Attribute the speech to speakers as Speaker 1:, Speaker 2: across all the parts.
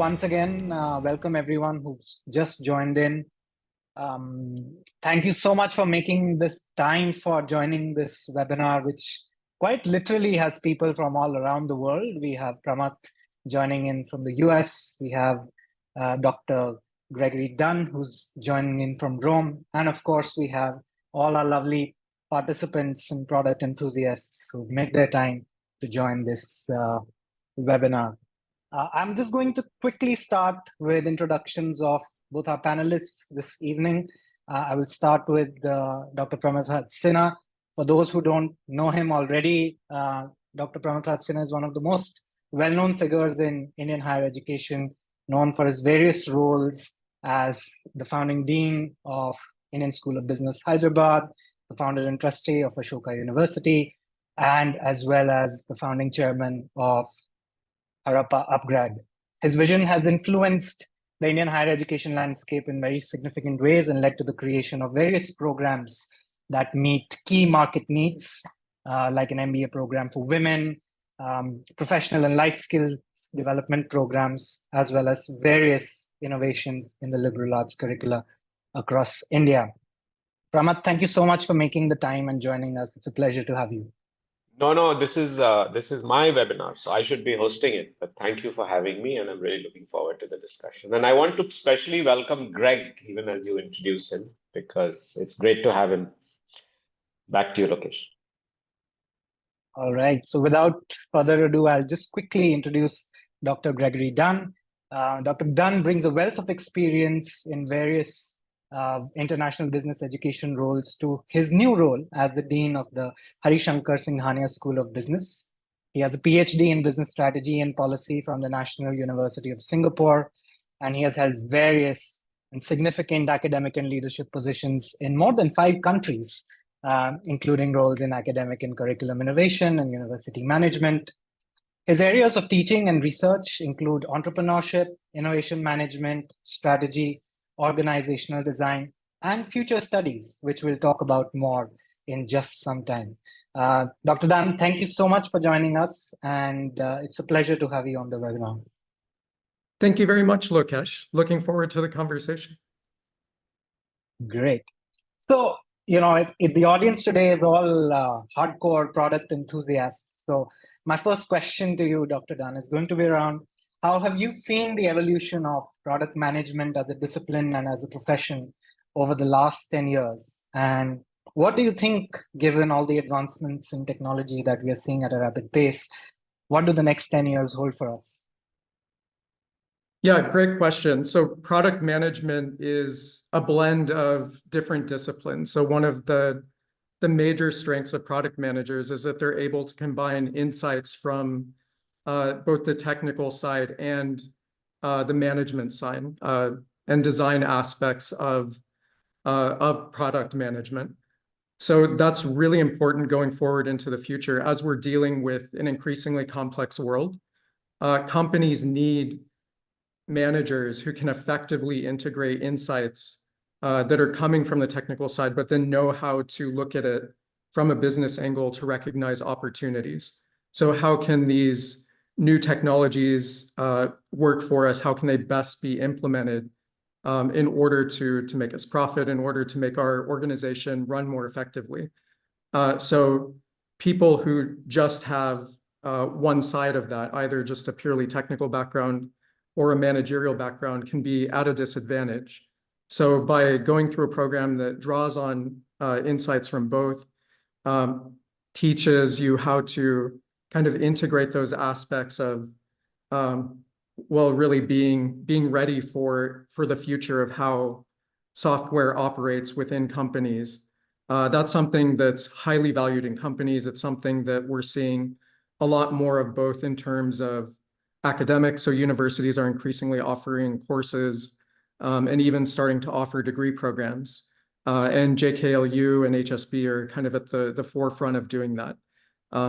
Speaker 1: once again, welcome everyone who's just joined in. Thank you so much for making this time for joining this webinar, which quite literally has people from all around the world. We have Pramath joining in from the US. We have Dr. Gregory Dunn, who's joining in from Rome. And of course, we have all our lovely participants and product enthusiasts who make their time to join this webinar. I'm just going to quickly start with introductions of both our panelists this evening. I will start with Dr. Pramath Raj Sinha. For those who don't know him already, Dr. Pramath Raj Sinha is one of the most well-known figures in Indian higher education, known for his various roles as the founding dean of Indian School of Business, Hyderabad, the founder and trustee of Ashoka University, and as well as the founding chairman of Harappa Upgrad. His vision has influenced the Indian higher education landscape in very significant ways and led to the creation of various programs that meet key market needs, like an MBA program for women, professional and life skills development programs, as well as various innovations in the liberal arts curricula across India. Pramath, thank you so much for making the time and joining us. It's a pleasure to have you.
Speaker 2: No, this is my webinar, so I should be hosting it. But thank you for having me, and I'm really looking forward to the discussion. And I want to especially welcome Greg, even as you introduce him, because it's great to have him. Back to you, Lokesh.
Speaker 1: All right. So without further ado, I'll just quickly introduce Dr. Gregory Dunn. Dr. Dunn brings a wealth of experience in various international business education roles to his new role as the Dean of the Harishankar Singhania School of Business. He has a PhD in business strategy and policy from the National University of Singapore, and he has held various and significant academic and leadership positions in more than 5 countries, including roles in academic and curriculum innovation and university management. His areas of teaching and research include entrepreneurship, innovation management, strategy, organizational design, and future studies, which we'll talk about more in just some time. Dr. Dunn, thank you so much for joining us, and it's a pleasure to have you on the webinar.
Speaker 3: Thank you very much, Lokesh. Looking forward to the conversation.
Speaker 1: Great. So, the audience today is all hardcore product enthusiasts. So my first question to you, Dr. Dunn, is going to be around how have you seen the evolution of product management as a discipline and as a profession over the last 10 years? And what do you think, given all the advancements in technology that we are seeing at a rapid pace, what do the next 10 years hold for us?
Speaker 3: Yeah, great question. So product management is a blend of different disciplines. So one of the major strengths of product managers is that they're able to combine insights from both the technical side and the management side and design aspects of product management. So that's really important going forward into the future as we're dealing with an increasingly complex world. Companies need managers who can effectively integrate insights that are coming from the technical side, but then know how to look at it from a business angle to recognize opportunities. So how can these new technologies work for us? How can they best be implemented in order to make us profit, in order to make our organization run more effectively? So people who just have one side of that, either just a purely technical background or a managerial background, can be at a disadvantage. So by going through a program that draws on insights from both, teaches you how to kind of integrate those aspects of, really being ready for the future of how software operates within companies. That's something that's highly valued in companies. It's something that we're seeing a lot more of, both in terms of academics. So universities are increasingly offering courses and even starting to offer degree programs. And JKLU and HSB are kind of at the forefront of doing that.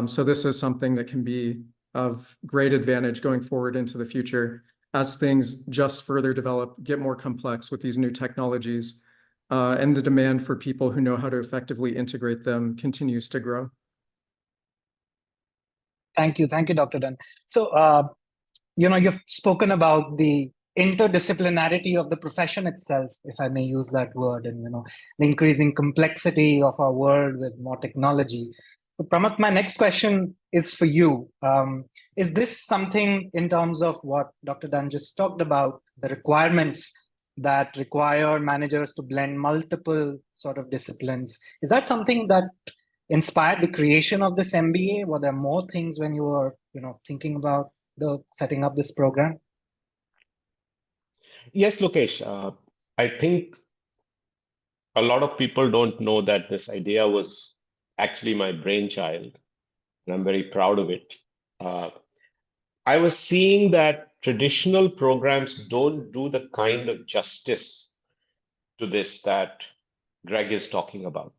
Speaker 3: So this is something that can be of great advantage going forward into the future as things just further develop, get more complex with these new technologies, and the demand for people who know how to effectively integrate them continues to grow.
Speaker 1: Thank you, Dr. Dunn. So you've spoken about the interdisciplinarity of the profession itself, if I may use that word, and the increasing complexity of our world with more technology. So, Pramath, my next question is for you. Is this something in terms of what Dr. Dunn just talked about, the requirements that require managers to blend multiple sort of disciplines? Is that something that inspired the creation of this MBA? Were there more things when you were, thinking about the setting up this program?
Speaker 2: Yes, Lokesh. I think a lot of people don't know that this idea was actually my brainchild, and I'm very proud of it. I was seeing that traditional programs don't do the kind of justice to this that Greg is talking about.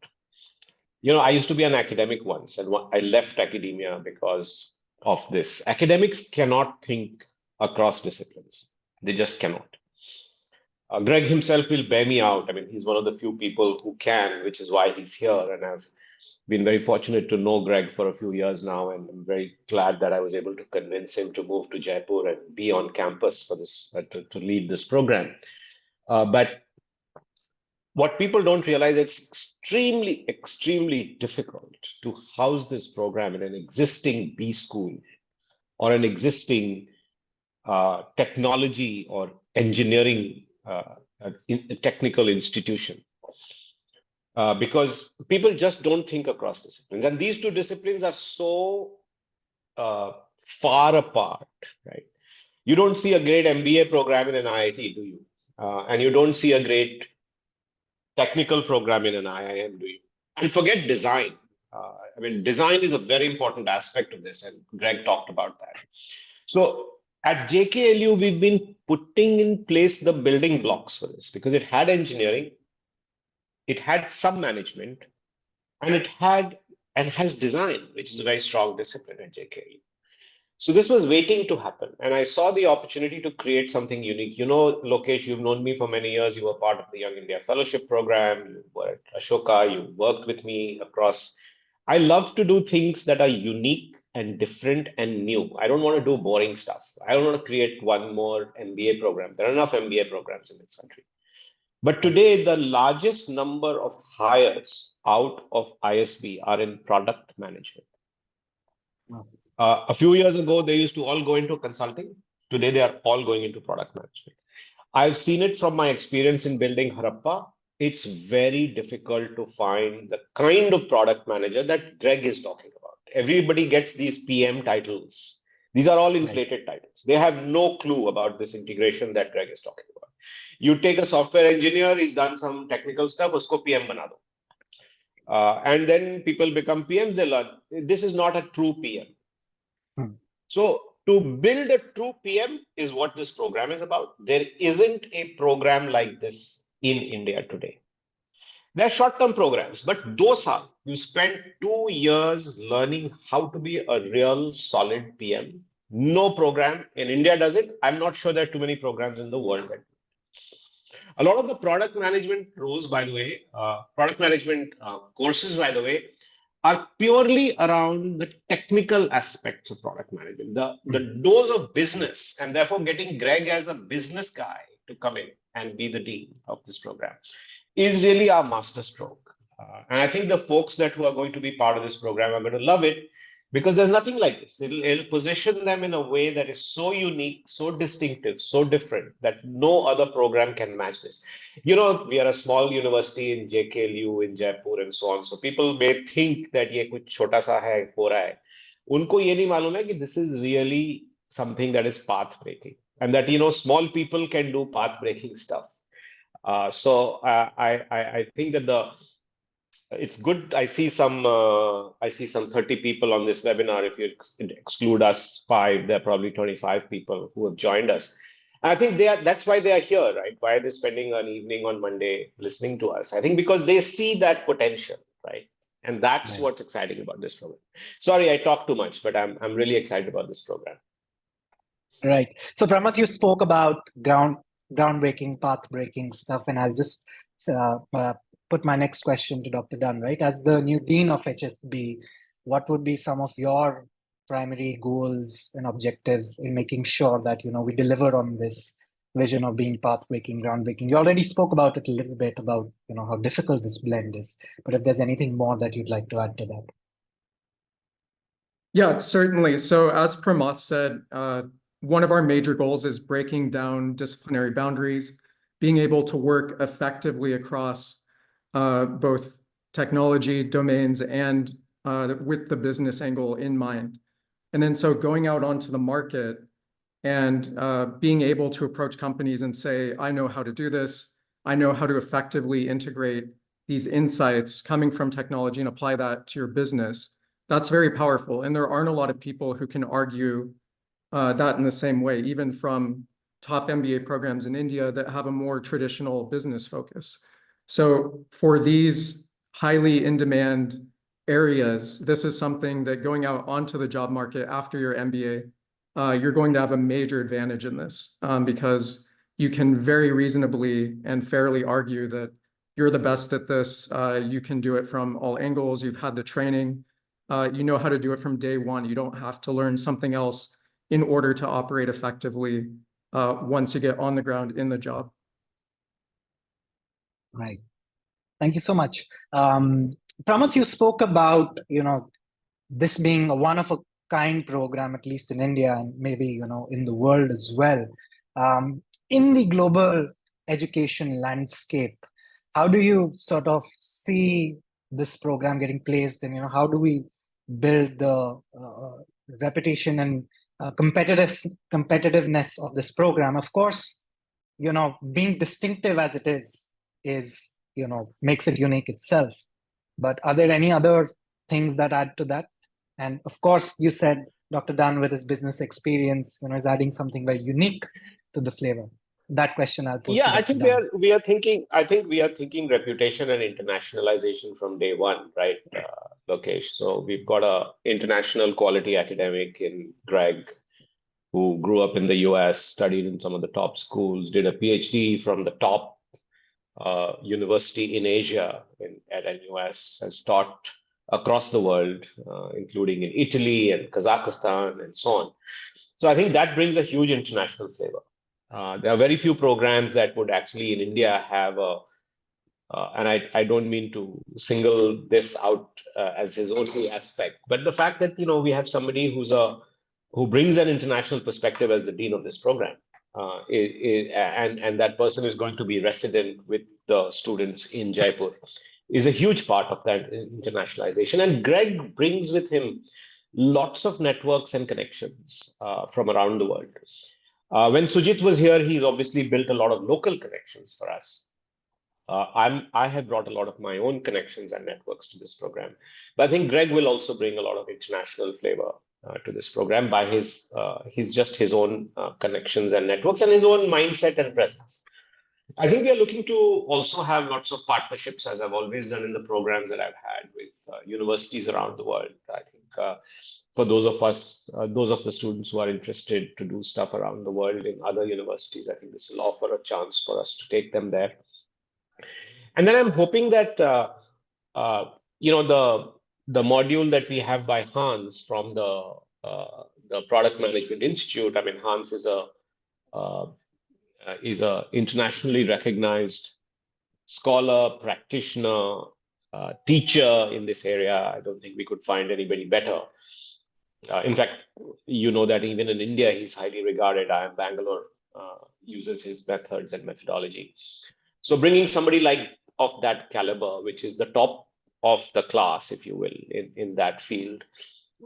Speaker 2: I used to be an academic once, and I left academia because of this. Academics cannot think across disciplines. They just cannot. Greg himself will bear me out. I mean, he's one of the few people who can, which is why he's here. And I've been very fortunate to know Greg for a few years now, and I'm very glad that I was able to convince him to move to Jaipur and be on campus for this to lead this program. But what people don't realize, it's extremely, extremely difficult to house this program in an existing B school or an existing technology or engineering technical institution. Because people just don't think across disciplines. And these two disciplines are so far apart, right? You don't see a great MBA program in an IIT, do you? And you don't see a great technical program in an IIM, do you? And forget design. I mean, design is a very important aspect of this, and Greg talked about that. So at JKLU, we've been putting in place the building blocks for this because it had engineering, it had some management, and it had and has design, which is a very strong discipline at JKLU. So this was waiting to happen. And I saw the opportunity to create something unique. Lokesh, you've known me for many years. You were part of the Young India Fellowship Program. You were at Ashoka. You worked with me across. I love to do things that are unique and different and new. I don't want to do boring stuff. I don't want to create one more MBA program. There are enough MBA programs in this country. But today, the largest number of hires out of ISB are in product management. A few years ago, they used to all go into consulting. Today, they are all going into product management. I've seen it from my experience in building Harappa. It's very difficult to find the kind of product manager that Greg is talking about. Everybody gets these PM titles. These are all inflated titles. They have no clue about this integration that Greg is talking about. You take a software engineer, he's done some technical stuff, usko PM bana do. And then people become PMs, they learn. This is not a true PM. So to build a true PM is what this program is about. There isn't a program like this in India today. There are short-term programs, but those are, you spend 2 years learning how to be a real solid PM. No program in India does it. I'm not sure there are too many programs in the world that do. A lot of the product management roles, by the way, product management courses, by the way, are purely around the technical aspects of product management, the dose of business, and therefore getting Greg as a business guy to come in and be the dean of this program is really our masterstroke. And I think the folks who are going to be part of this program are going to love it because there's nothing like this. It'll position them in a way that is so unique, so distinctive, so different that no other program can match this. We are a small university in JKLU, in Jaipur, and so on. So people may think that ye kuch chota sa hai, ho raha hai. Unko ye nahi malum hai ki this is really something that is path breaking, and that small people can do path breaking stuff. So I think that it's good. I see some 30 people on this webinar. If you exclude us 5, there are probably 25 people who have joined us. And I think that's why they are here, right? Why are they spending an evening on Monday listening to us? I think because they see that potential, right? And that's what's exciting about this program. Sorry, I talk too much, but I'm really excited about this program.
Speaker 1: Right. So Pramath, you spoke about groundbreaking, path-breaking stuff, and I'll just put my next question to Dr. Dunn, right? As the new dean of HSB, what would be some of your primary goals and objectives in making sure that, we deliver on this vision of being path-breaking, groundbreaking? You already spoke about it a little bit about, how difficult this blend is, but if there's anything more that you'd like to add to that.
Speaker 3: Yeah, certainly. So as Pramath said, one of our major goals is breaking down disciplinary boundaries, being able to work effectively across both technology domains and with the business angle in mind. And then so going out onto the market and being able to approach companies and say, I know how to do this. I know how to effectively integrate these insights coming from technology and apply that to your business. That's very powerful. And there aren't a lot of people who can argue that in the same way, even from top MBA programs in India that have a more traditional business focus. So for these highly in-demand areas, this is something that going out onto the job market after your MBA, you're going to have a major advantage in this because you can very reasonably and fairly argue that you're the best at this. You can do it from all angles. You've had the training. You know how to do it from day one. You don't have to learn something else in order to operate effectively once you get on the ground in the job.
Speaker 1: Right. Thank you so much. Pramath, you spoke about, this being a one-of-a-kind program, at least in India and maybe, in the world as well. In the global education landscape, how do you sort of see this program getting placed? And, how do we build the reputation and competitiveness of this program? Of course, being distinctive as it is, makes it unique itself. But are there any other things that add to that? And of course, you said Dr. Dunn, with his business experience, is adding something very unique to the flavor. That question I'll pose.
Speaker 2: Yeah, I think we are thinking. I think we are thinking reputation and internationalization from day one, right, Lokesh? So we've got a international quality academic in Greg, who grew up in the US, studied in some of the top schools, did a PhD from the top university in Asia at NUS, has taught across the world, including in Italy and Kazakhstan and so on. So I think that brings a huge international flavor. There are very few programs that would actually in India have and I don't mean to single this out as his only aspect, but the fact that, we have somebody who brings an international perspective as the dean of this program, and that person is going to be resident with the students in Jaipur, is a huge part of that internationalization. And Greg brings with him lots of networks and connections from around the world. When Sujit was here, he's obviously built a lot of local connections for us. I have brought a lot of my own connections and networks to this program, but I think Greg will also bring a lot of international flavor to this program by his own connections and networks and his own mindset and presence. I think we are looking to also have lots of partnerships, as I've always done in the programs that I've had with universities around the world. I think for those of the students who are interested to do stuff around the world in other universities, I think this will offer a chance for us to take them there. And then I'm hoping that, the module that we have by Hans from the Product Management Institute. I mean, Hans is a internationally recognized scholar, practitioner, teacher in this area. I don't think we could find anybody better. In fact, that even in India, he's highly regarded. IIM Bangalore uses his methods and methodology. So bringing somebody of that caliber, which is the top of the class, if you will, in that field,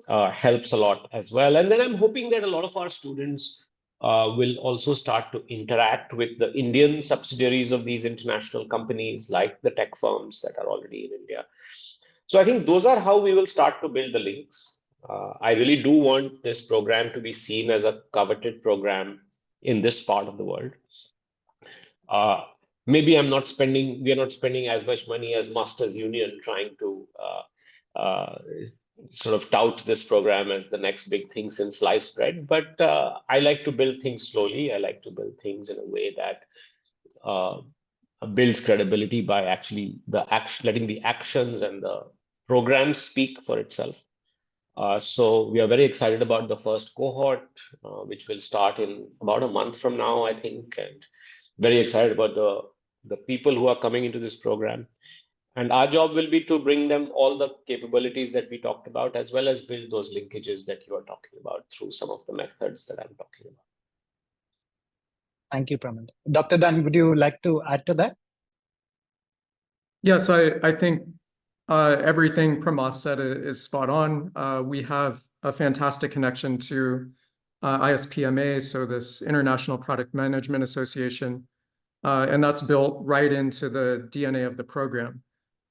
Speaker 2: helps a lot as well. And then I'm hoping that a lot of our students will also start to interact with the Indian subsidiaries of these international companies, like the tech firms that are already in India. So I think those are how we will start to build the links. I really do want this program to be seen as a coveted program in this part of the world. Maybe we are not spending as much money as Masters Union trying to sort of tout this program as the next big thing since sliced bread. But I like to build things slowly. I like to build things in a way that builds credibility by actually letting the actions and the program speak for itself. So we are very excited about the first cohort, which will start in about a month from now, I think, and very excited about the people who are coming into this program. And our job will be to bring them all the capabilities that we talked about, as well as build those linkages that you are talking about through some of the methods that I'm talking about.
Speaker 1: Thank you, Pramath. Dr. Dunn, would you like to add to that?
Speaker 3: Yes, I think everything Pramath said is spot on. We have a fantastic connection to ISPMA, so this International Product Management Association, and that's built right into the DNA of the program.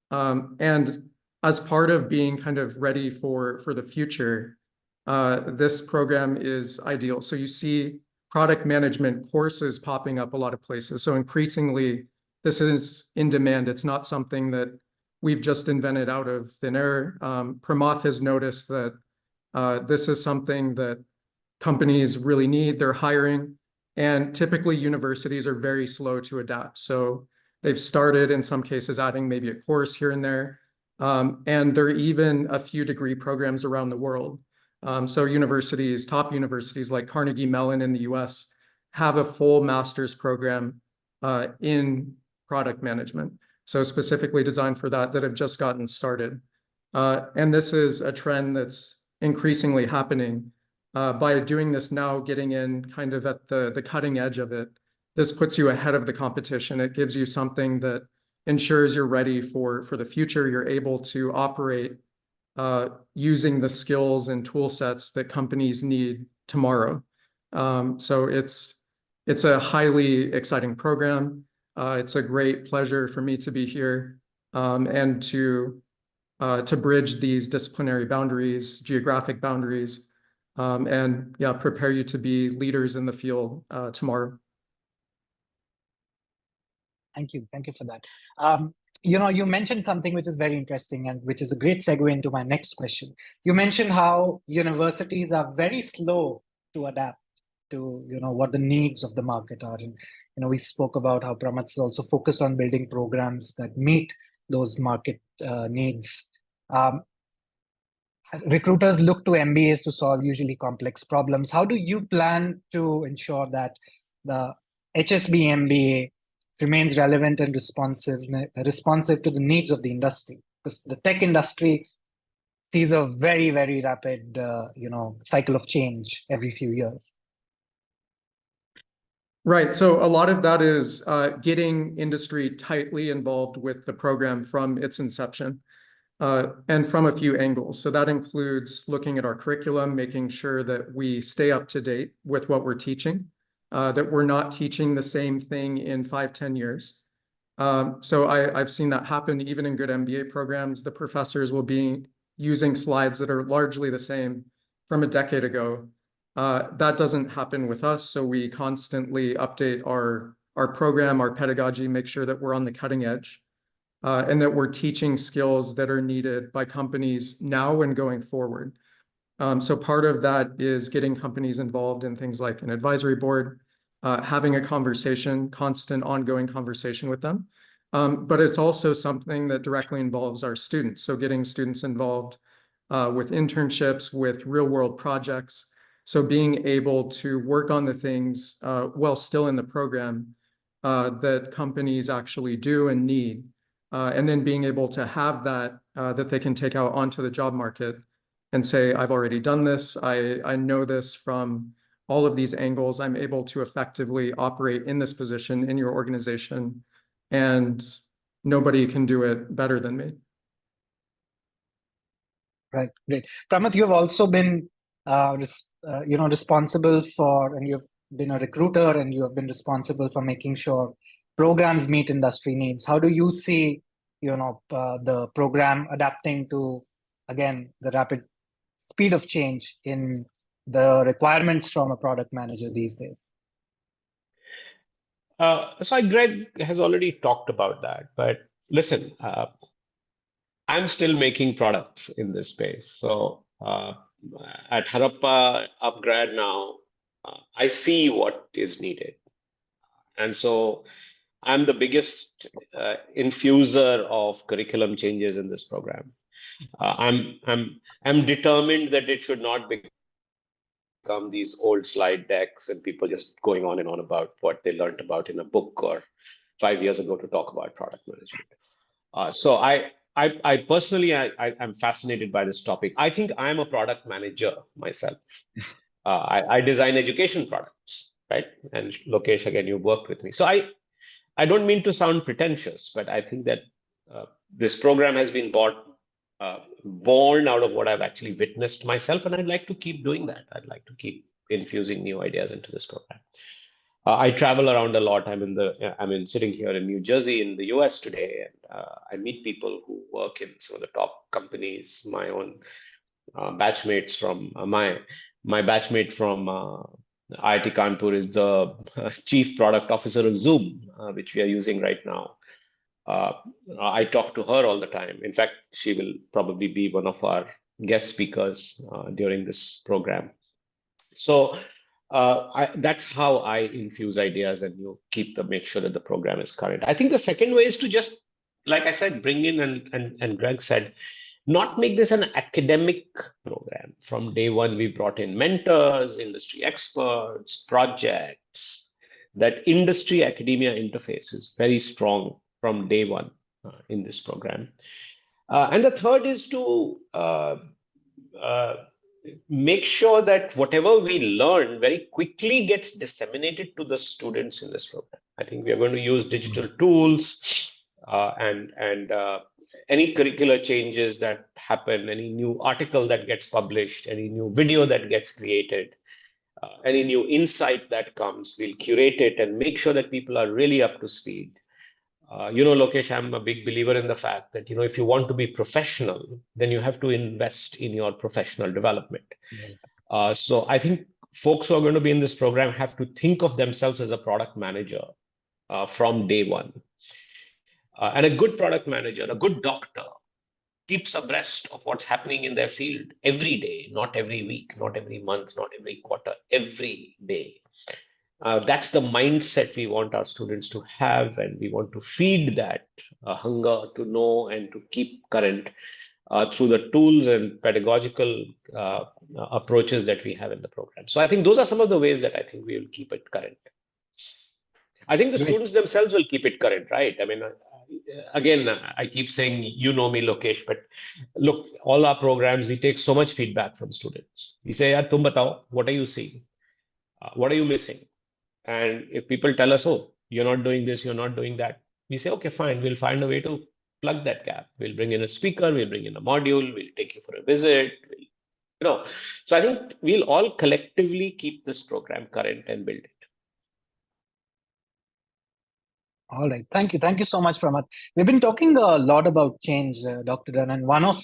Speaker 3: And as part of being kind of ready for the future, this program is ideal. So you see product management courses popping up a lot of places. So increasingly, this is in demand. It's not something that we've just invented out of thin air. Pramath has noticed that this is something that companies really need. They're hiring, and typically universities are very slow to adapt. So they've started in some cases adding maybe a course here and there. And there are even a few degree programs around the world. So universities, top universities like Carnegie Mellon in the US, have a full master's program in product management. So specifically designed for that have just gotten started. And this is a trend that's increasingly happening. By doing this now, getting in kind of at the cutting edge of it, this puts you ahead of the competition. It gives you something that ensures you're ready for the future. You're able to operate using the skills and tool sets that companies need tomorrow. So it's a highly exciting program. It's a great pleasure for me to be here and to bridge these disciplinary boundaries, geographic boundaries, and yeah, prepare you to be leaders in the field tomorrow.
Speaker 1: Thank you. Thank you for that. You mentioned something which is very interesting and which is a great segue into my next question. You mentioned how universities are very slow to adapt to, what the needs of the market are. And, we spoke about how Pramath is also focused on building programs that meet those market needs. Recruiters look to MBAs to solve usually complex problems. How do you plan to ensure that the HSB MBA remains relevant and responsive to the needs of the industry? Because the tech industry sees a very, very rapid, cycle of change every few years.
Speaker 3: Right. So a lot of that is getting industry tightly involved with the program from its inception. And from a few angles. So that includes looking at our curriculum, making sure that we stay up to date with what we're teaching, that we're not teaching the same thing in 5-10 years. So I've seen that happen even in good MBA programs. The professors will be using slides that are largely the same from a decade ago. That doesn't happen with us. So we constantly update our program, our pedagogy, make sure that we're on the cutting edge. And that we're teaching skills that are needed by companies now and going forward. So part of that is getting companies involved in things like an advisory board, having a conversation, constant ongoing conversation with them. But it's also something that directly involves our students. So getting students involved with internships, with real world projects. So being able to work on the things while still in the program that companies actually do and need. And then being able to have that they can take out onto the job market and say, I've already done this. I know this from all of these angles. I'm able to effectively operate in this position in your organization, and nobody can do it better than me.
Speaker 1: Right, great. Pramath, you have also been, responsible for, and you've been a recruiter, and you have been responsible for making sure programs meet industry needs. How do you see, the program adapting to, again, the rapid speed of change in the requirements from a product manager these days?
Speaker 2: So Greg has already talked about that, but listen, I'm still making products in this space. So at Harappa Upgrad now, I see what is needed. And so I'm the biggest infuser of curriculum changes in this program. I'm determined that it should not become these old slide decks and people just going on and on about what they learned about in a book or 5 years ago to talk about product management. So I personally, I'm fascinated by this topic. I think I'm a product manager myself. I design education products, right? And Lokesh, again, you worked with me. So I don't mean to sound pretentious, but I think that this program has been born out of what I've actually witnessed myself, and I'd like to keep doing that. I'd like to keep infusing new ideas into this program. I travel around a lot. I'm sitting here in New Jersey in the US today, and I meet people who work in some of the top companies. My own batchmates from my batchmate from IIT Kanpur is the chief product officer of Zoom, which we are using right now. I talk to her all the time. In fact, she will probably be one of our guest speakers during this program. So that's how I infuse ideas and make sure that the program is current. I think the second way is to just, like I said, bring in and Greg said, not make this an academic program. From day one, we brought in mentors, industry experts, projects. That industry academia interface is very strong from day one in this program. And the third is to make sure that whatever we learn very quickly gets disseminated to the students in this program. I think we are going to use digital tools and any curricular changes that happen, any new article that gets published, any new video that gets created, any new insight that comes, we'll curate it and make sure that people are really up to speed. Lokesh, I'm a big believer in the fact that, if you want to be professional, then you have to invest in your professional development. So I think folks who are going to be in this program have to think of themselves as a product manager from day one. And a good product manager, a good doctor, keeps abreast of what's happening in their field every day, not every week, not every month, not every quarter, every day. That's the mindset we want our students to have, and we want to feed that hunger to know and to keep current through the tools and pedagogical approaches that we have in the program. So I think those are some of the ways that I think we will keep it current. I think the students themselves will keep it current, right? I mean, again, I keep saying, me, Lokesh, but look, all our programs, we take so much feedback from students. We say, tum batao, what are you seeing? What are you missing? And if people tell us, oh, you're not doing this, you're not doing that, we say, okay, fine, we'll find a way to plug that gap. We'll bring in a speaker, we'll bring in a module, we'll take you for a visit. So I think we'll all collectively keep this program current and build it.
Speaker 1: All right. Thank you. Thank you so much, Pramath. We've been talking a lot about change, Dr. Dunn, and one of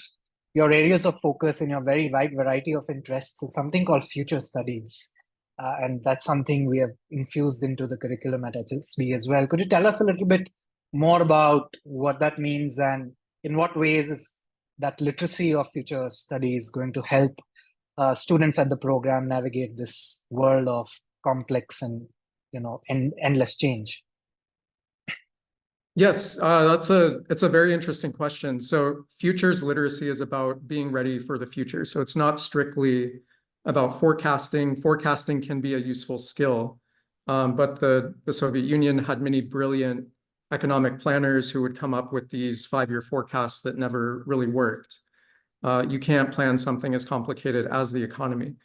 Speaker 1: your areas of focus in your very wide variety of interests is something called future studies. And that's something we have infused into the curriculum at HSB as well. Could you tell us a little bit more about what that means and in what ways is that literacy of future studies going to help students at the program navigate this world of complex and endless change?
Speaker 3: Yes, it's a very interesting question. So futures literacy is about being ready for the future. So it's not strictly about forecasting. Forecasting can be a useful skill, but the Soviet Union had many brilliant economic planners who would come up with these 5-year forecasts that never really worked. You can't plan something as complicated as the economy.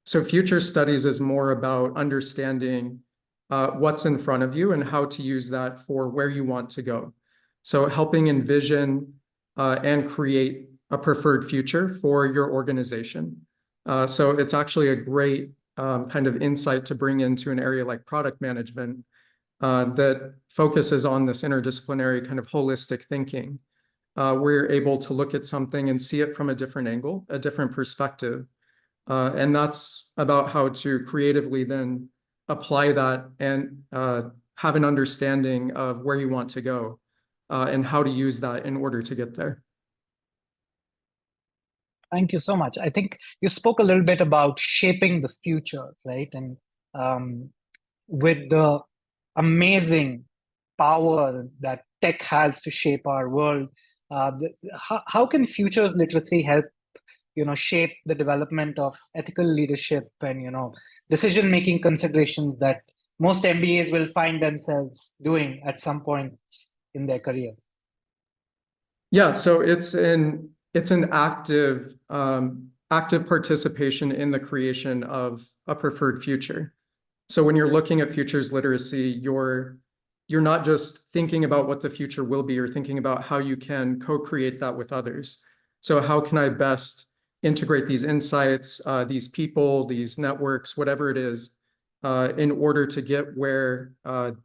Speaker 3: So future studies is more about understanding what's in front of you and how to use that for where you want to go. So helping envision and create a preferred future for your organization. So it's actually a great kind of insight to bring into an area like product management that focuses on this interdisciplinary kind of holistic thinking. We're able to look at something and see it from a different angle, a different perspective. And that's about how to creatively then apply that and have an understanding of where you want to go and how to use that in order to get there.
Speaker 1: Thank you so much. I think you spoke a little bit about shaping the future, right? And with the amazing power that tech has to shape our world, How can futures literacy help shape the development of ethical leadership and decision making considerations that most MBAs will find themselves doing at some point in their career?
Speaker 3: Yeah, so it's an active participation in the creation of a preferred future. So when you're looking at futures literacy, you're not just thinking about what the future will be, you're thinking about how you can co-create that with others. So how can I best integrate these insights, these people, these networks, whatever it is, in order to get where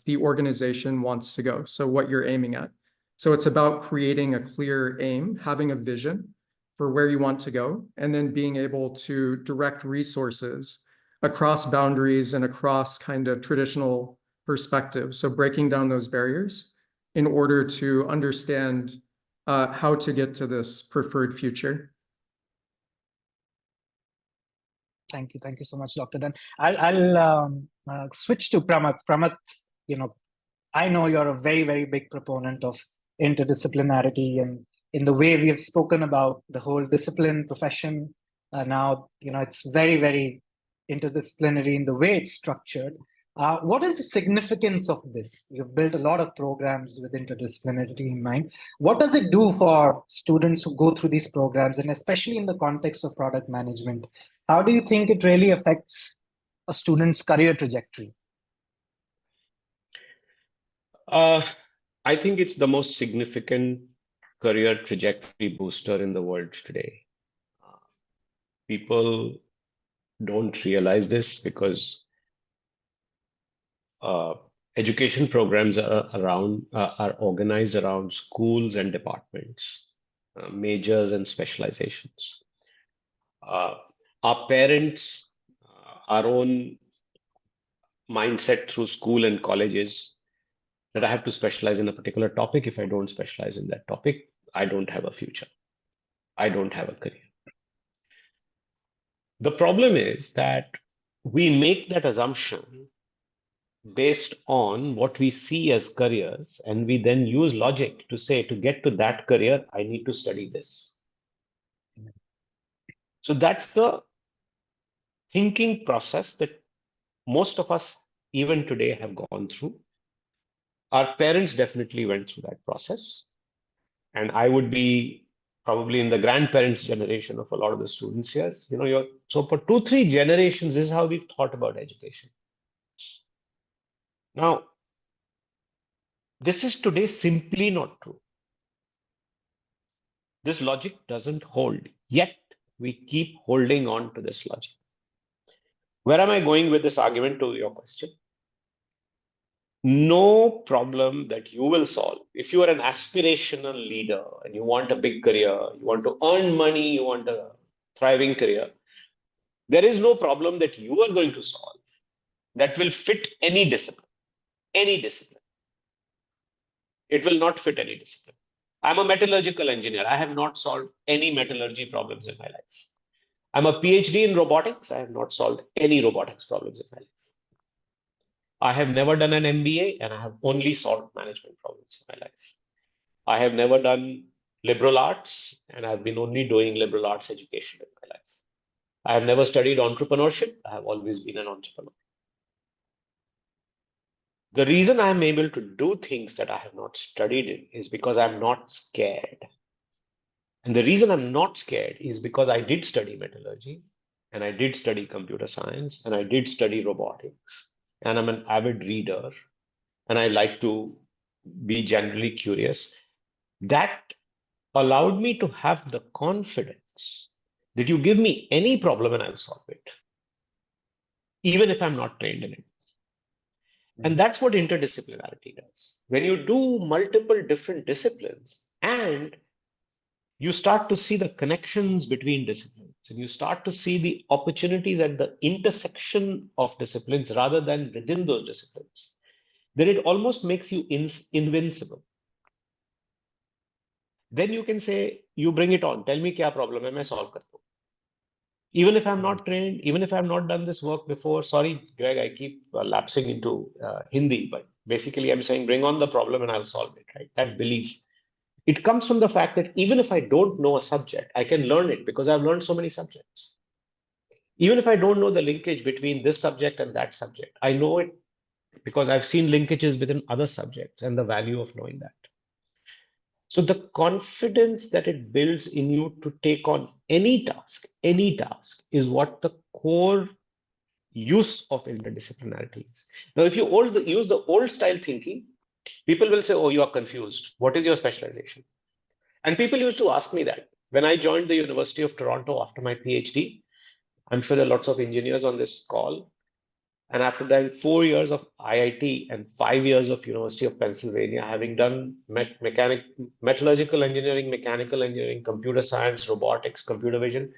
Speaker 3: the organization wants to go. So what you're aiming at. So it's about creating a clear aim, having a vision for where you want to go, and then being able to direct resources across boundaries and across kind of traditional perspectives. So breaking down those barriers in order to understand how to get to this preferred future.
Speaker 1: Thank you. Thank you so much, Dr. Dunn. I'll switch to Pramath. Pramath, I know you're a very, very big proponent of interdisciplinarity, and in the way we have spoken about the whole discipline profession, now, it's very, very interdisciplinary in the way it's structured. What is the significance of this? You've built a lot of programs with interdisciplinarity in mind. What does it do for students who go through these programs, and especially in the context of product management? How do you think it really affects a student's career trajectory?
Speaker 2: I think it's the most significant career trajectory booster in the world today. People don't realize this because education programs are organized around schools and departments, majors and specializations. Our parents, our own mindset through school and colleges, that I have to specialize in a particular topic. If I don't specialize in that topic, I don't have a future. I don't have a career. The problem is that we make that assumption based on what we see as careers, and we then use logic to say, to get to that career, I need to study this. So that's the thinking process that most of us, even today, have gone through. Our parents definitely went through that process. And I would be probably in the grandparents' generation of a lot of the students here. So for 2-3 generations, this is how we've thought about education. Now, this is today simply not true. This logic doesn't hold, yet we keep holding on to this logic. Where am I going with this argument to your question? No problem that you will solve. If you are an aspirational leader and you want a big career, you want to earn money, you want a thriving career, there is no problem that you are going to solve that will fit any discipline. Any discipline. It will not fit any discipline. I'm a metallurgical engineer. I have not solved any metallurgy problems in my life. I'm a PhD in robotics. I have not solved any robotics problems in my life. I have never done an MBA, and I have only solved management problems in my life. I have never done liberal arts, and I've been only doing liberal arts education in my life. I have never studied entrepreneurship. I have always been an entrepreneur. The reason I'm able to do things that I have not studied in is because I'm not scared. And the reason I'm not scared is because I did study metallurgy, and I did study computer science, and I did study robotics. And I'm an avid reader, and I like to be generally curious. That allowed me to have the confidence that you give me any problem and I'll solve it, even if I'm not trained in it. And that's what interdisciplinarity does. When you do multiple different disciplines and you start to see the connections between disciplines, and you start to see the opportunities at the intersection of disciplines rather than within those disciplines, then it almost makes you invincible. Then you can say, you bring it on, tell me kya problem hai, main solve karta hu. Even if I'm not trained, even if I've not done this work before, sorry, Greg, I keep lapsing into Hindi, but basically I'm saying, bring on the problem and I'll solve it, right? That belief. It comes from the fact that even if I don't know a subject, I can learn it because I've learned so many subjects. Even if I don't know the linkage between this subject and that subject, I know it because I've seen linkages within other subjects and the value of knowing that. So the confidence that it builds in you to take on any task is what the core use of interdisciplinarity is. Now, if you use the old style thinking, people will say, oh, you are confused. What is your specialization? And people used to ask me that. When I joined the University of Toronto after my PhD, I'm sure there are lots of engineers on this call. And after that, 4 years of IIT and 5 years of University of Pennsylvania, having done metallurgical engineering, mechanical engineering, computer science, robotics, computer vision,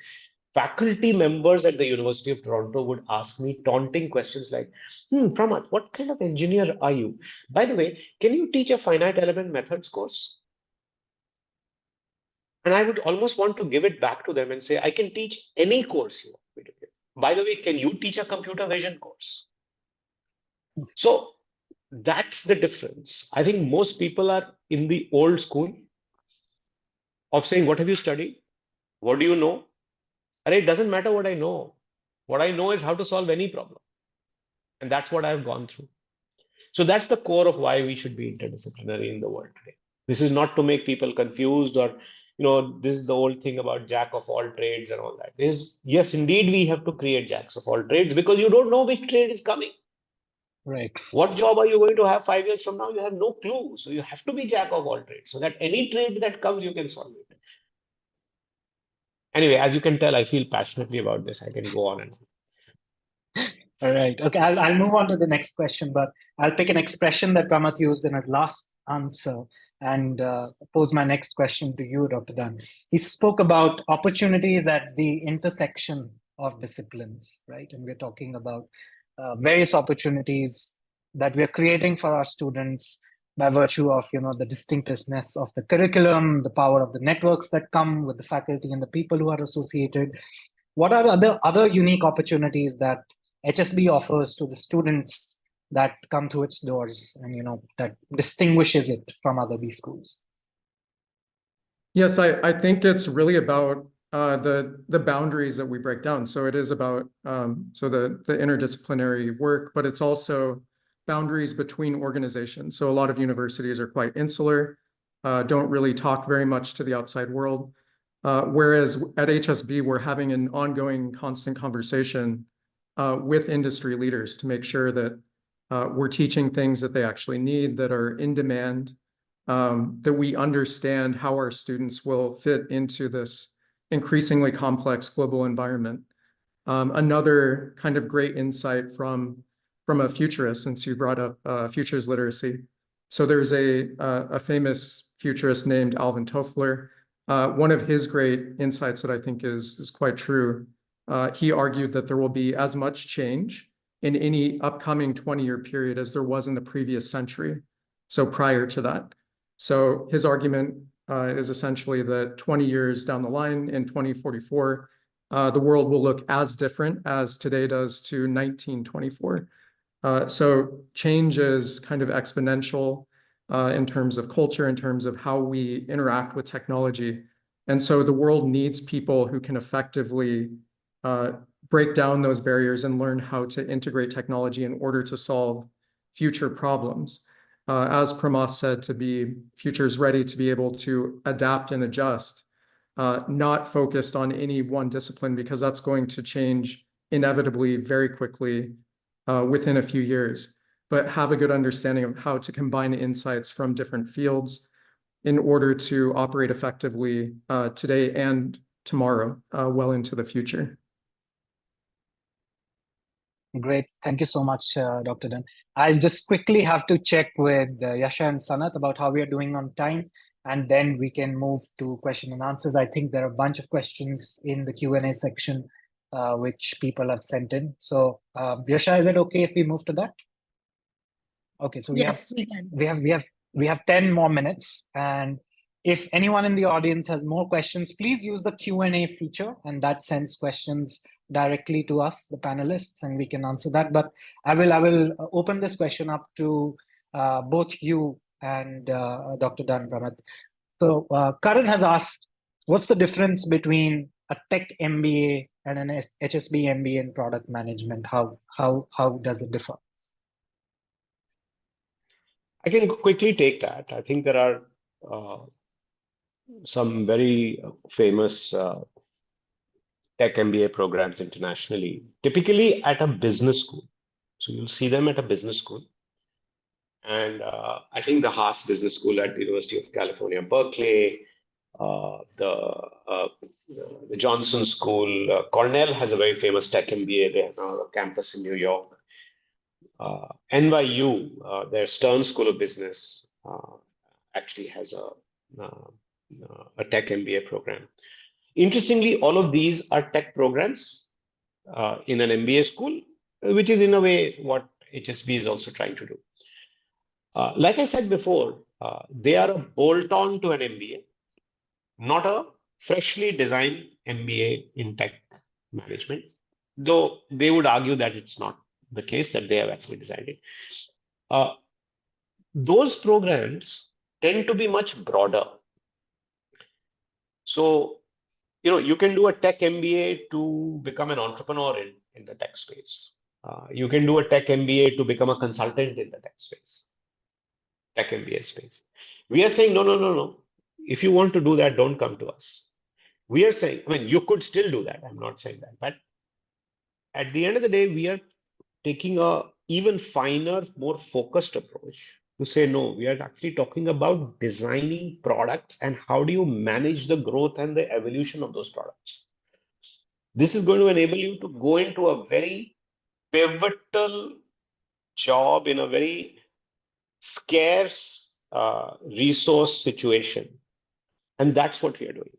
Speaker 2: faculty members at the University of Toronto would ask me taunting questions like, Pramath, what kind of engineer are you? By the way, can you teach a finite element methods course? And I would almost want to give it back to them and say, I can teach any course you want me to give. By the way, can you teach a computer vision course? So that's the difference. I think most people are in the old school of saying, what have you studied? What do you know? And it doesn't matter what I know. What I know is how to solve any problem. And that's what I've gone through. So that's the core of why we should be interdisciplinary in the world today. This is not to make people confused or, this is the old thing about jack of all trades and all that. Yes, indeed, we have to create jacks of all trades because you don't know which trade is coming.
Speaker 1: Right.
Speaker 2: What job are you going to have 5 years from now? You have no clue. So you have to be jack of all trades so that any trade that comes, you can solve it. Anyway, as you can tell, I feel passionately about this. I can go on and
Speaker 1: All right. Okay, I'll move on to the next question, but I'll pick an expression that Pramath used in his last answer and pose my next question to you, Dr. Dunn. He spoke about opportunities at the intersection of disciplines, right? And we're talking about various opportunities that we're creating for our students by virtue of, the distinctiveness of the curriculum, the power of the networks that come with the faculty and the people who are associated. What are the other unique opportunities that HSB offers to the students that come through its doors and, that distinguishes it from other B schools?
Speaker 3: Yes, I think it's really about the boundaries that we break down. So it is about the interdisciplinary work, but it's also boundaries between organizations. So a lot of universities are quite insular, don't really talk very much to the outside world. Whereas at HSB, we're having an ongoing constant conversation with industry leaders to make sure that we're teaching things that they actually need, that are in demand, that we understand how our students will fit into this increasingly complex global environment. Another kind of great insight from a futurist, since you brought up futures literacy. So there's a famous futurist named Alvin Toffler. One of his great insights that I think is quite true, he argued that there will be as much change in any upcoming 20-year period as there was in the previous century, so prior to that. So his argument is essentially that 20 years down the line, in 2044, the world will look as different as today does to 1924. So change is kind of exponential in terms of culture, in terms of how we interact with technology. And so the world needs people who can effectively break down those barriers and learn how to integrate technology in order to solve future problems. As Pramath said, to be futures ready, to be able to adapt and adjust, not focused on any one discipline, because that's going to change inevitably very quickly within a few years, but have a good understanding of how to combine insights from different fields in order to operate effectively today and tomorrow, well into the future.
Speaker 1: Great. Thank you so much, Dr. Dunn. I'll just quickly have to check with Yasha and Sanat about how we are doing on time, and then we can move to question and answers. I think there are a bunch of questions in the Q&A section which people have sent in. So Yasha, is it okay if we move to that? Okay, so
Speaker 4: Yes,
Speaker 1: we have 10 more minutes, and if anyone in the audience has more questions, please use the Q&A feature, and that sends questions directly to us, the panelists, and we can answer that. But I will open this question up to both you and Dr. Dunn, Pramath. So Karan has asked, what's the difference between a tech MBA and an HSB MBA in product management? How does it differ?
Speaker 2: I can quickly take that. I think there are some very famous tech MBA programs internationally, typically at a business school. So you'll see them at a business school. And I think the Haas Business School at the University of California, Berkeley, the Johnson School, Cornell has a very famous tech MBA. They have now a campus in New York. NYU, their Stern School of Business, actually has a tech MBA program. Interestingly, all of these are tech programs in an MBA school, which is in a way what HSB is also trying to do. Like I said before, they are a bolt-on to an MBA, not a freshly designed MBA in tech management, though they would argue that it's not the case, that they have actually designed it. Those programs tend to be much broader. So, you can do a tech MBA to become an entrepreneur in the tech space. You can do a tech MBA to become a consultant in the tech space, tech MBA space. We are saying, no. If you want to do that, don't come to us. We are saying, you could still do that. I'm not saying that. But at the end of the day, we are taking a even finer, more focused approach to say, no, we are actually talking about designing products and how do you manage the growth and the evolution of those products. This is going to enable you to go into a very pivotal job in a very scarce resource situation. And that's what we are doing.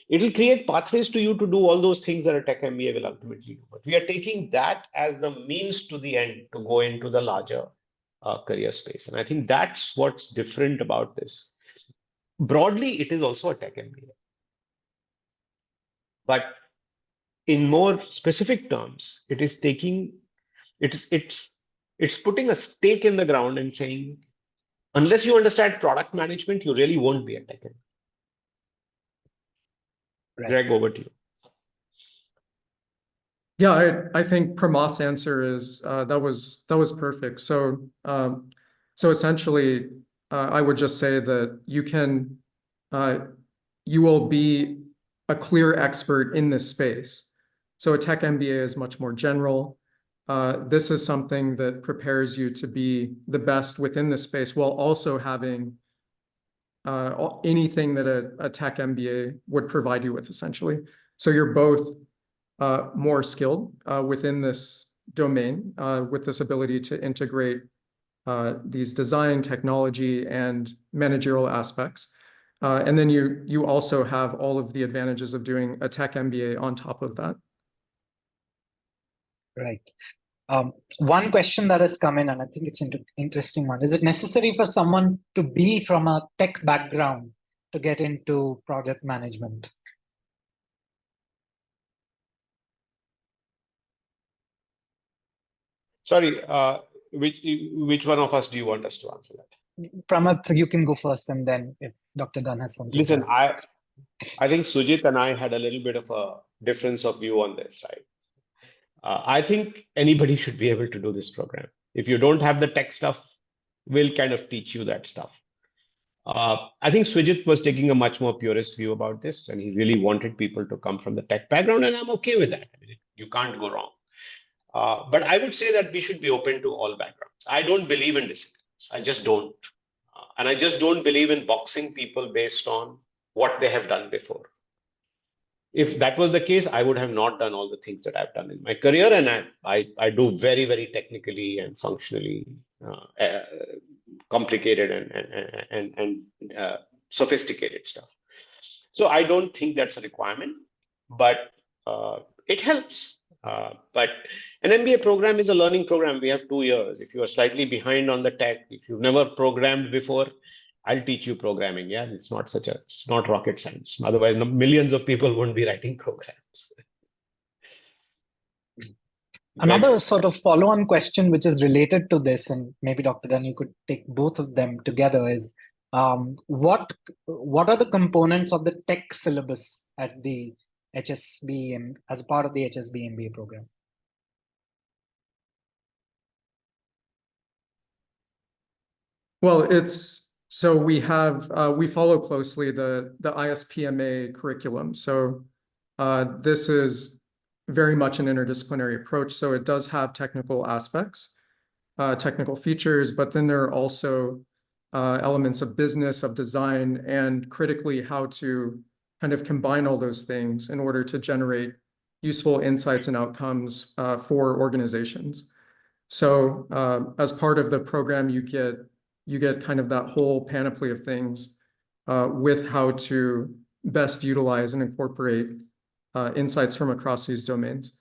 Speaker 2: It will create pathways to you to do all those things that a tech MBA will ultimately do. But we are taking that as the means to the end to go into the larger career space. And I think that's what's different about this. Broadly, it is also a tech MBA. But in more specific terms, it is taking, it's putting a stake in the ground and saying, unless you understand product management, you really won't be a tech MBA. Right. Greg, over to you.
Speaker 3: Yeah, I think Pramath's answer is that was perfect. So essentially, I would just say that you will be a clear expert in this space. So a tech MBA is much more general. This is something that prepares you to be the best within the space while also having anything that a tech MBA would provide you with, essentially. So you're both more skilled within this domain with this ability to integrate these design, technology, and managerial aspects. And then you also have all of the advantages of doing a tech MBA on top of that.
Speaker 1: Right. One question that has come in, and I think it's an interesting one. Is it necessary for someone to be from a tech background to get into project management?
Speaker 2: Sorry, which one of us do you want us to answer that?
Speaker 1: Pramath, you can go first, and then if Dr. Dunn has something.
Speaker 2: Listen, I think Sujit and I had a little bit of a difference of view on this, right? I think anybody should be able to do this program. If you don't have the tech stuff, we'll kind of teach you that stuff. I think Sujit was taking a much more purist view about this, and he really wanted people to come from the tech background, and I'm okay with that. I mean, you can't go wrong. But I would say that we should be open to all backgrounds. I don't believe in disciplines. I just don't. And I just don't believe in boxing people based on what they have done before. If that was the case, I would have not done all the things that I've done in my career. And I do very, very technically and functionally complicated and sophisticated stuff. So I don't think that's a requirement, but it helps. But an MBA program is a learning program. We have 2 years. If you are slightly behind on the tech, if you've never programmed before, I'll teach you programming. Yeah, it's not rocket science. Otherwise, millions of people wouldn't be writing programs.
Speaker 1: Another sort of follow-on question, which is related to this, and maybe Dr. Dunn, you could take both of them together, is What are the components of the tech syllabus at the HSB and as part of the HSB MBA program?
Speaker 3: Well, we follow closely the ISPMA curriculum. So this is very much an interdisciplinary approach. So it does have technical aspects, technical features, but then there are also elements of business, of design, and critically how to kind of combine all those things in order to generate useful insights and outcomes for organizations. So as part of the program, you get kind of that whole panoply of things with how to best utilize and incorporate insights from across these domains.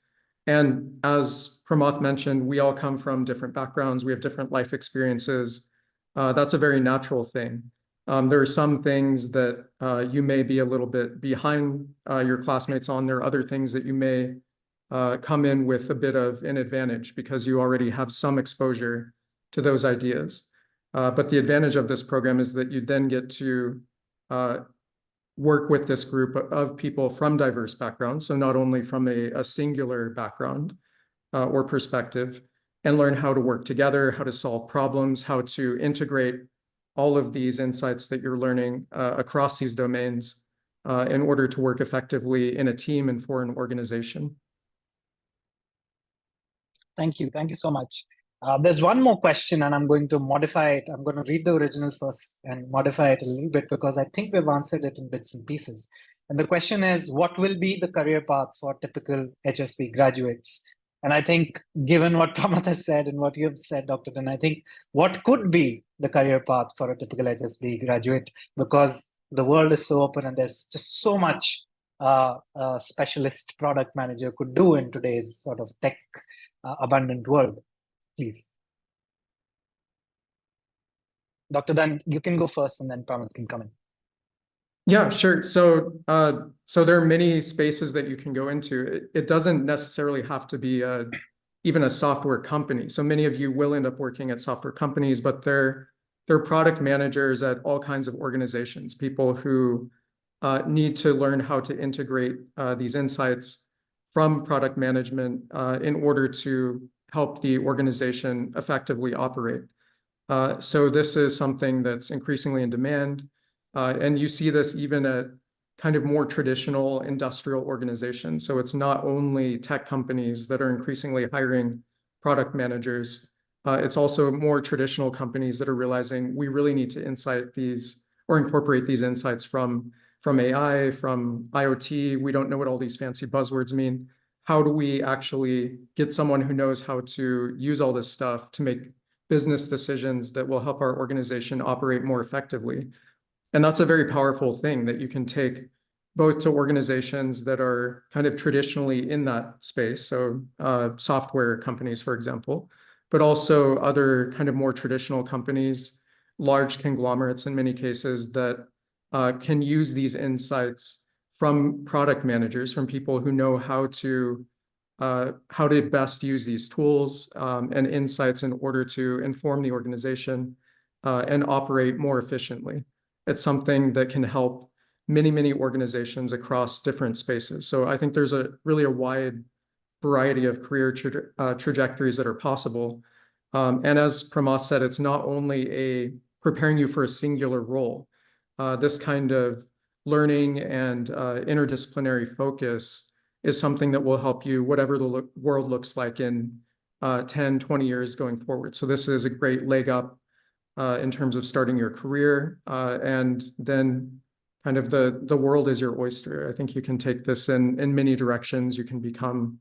Speaker 3: And as Pramath mentioned, we all come from different backgrounds. We have different life experiences. That's a very natural thing. There are some things that you may be a little bit behind your classmates on. There are other things that you may come in with a bit of an advantage because you already have some exposure to those ideas. But the advantage of this program is that you then get to work with this group of people from diverse backgrounds. So not only from a singular background or perspective, and learn how to work together, how to solve problems, how to integrate all of these insights that you're learning across these domains in order to work effectively in a team and for an organization.
Speaker 1: Thank you. Thank you so much. There's one more question, and I'm going to modify it. I'm going to read the original first and modify it a little bit because I think we've answered it in bits and pieces. And the question is, what will be the career path for typical HSB graduates? And I think, given what Pramath has said and what you've said, Dr. Dunn, I think what could be the career path for a typical HSB graduate, because the world is so open and there's just so much a specialist product manager could do in today's sort of tech abundant world. Please. Dr. Dunn, you can go first and then Pramath can come in.
Speaker 3: Yeah, sure. So there are many spaces that you can go into. It doesn't necessarily have to be even a software company. So many of you will end up working at software companies, but they're product managers at all kinds of organizations, people who need to learn how to integrate these insights from product management in order to help the organization effectively operate. So this is something that's increasingly in demand. And you see this even at kind of more traditional industrial organizations. So it's not only tech companies that are increasingly hiring product managers. It's also more traditional companies that are realizing we really need to incorporate these insights from AI, from IoT. We don't know what all these fancy buzzwords mean. How do we actually get someone who knows how to use all this stuff to make business decisions that will help our organization operate more effectively? And that's a very powerful thing that you can take both to organizations that are kind of traditionally in that space, so software companies, for example, but also other kind of more traditional companies, large conglomerates in many cases that can use these insights from product managers, from people who know how to best use these tools and insights in order to inform the organization and operate more efficiently. It's something that can help many, many organizations across different spaces. So I think there's really a wide variety of career trajectories that are possible. And as Pramath said, it's not only preparing you for a singular role. This kind of learning and interdisciplinary focus is something that will help you whatever the world looks like in 10, 20 years going forward. So this is a great leg up in terms of starting your career, and then kind of the world is your oyster. I think you can take this in many directions. You can become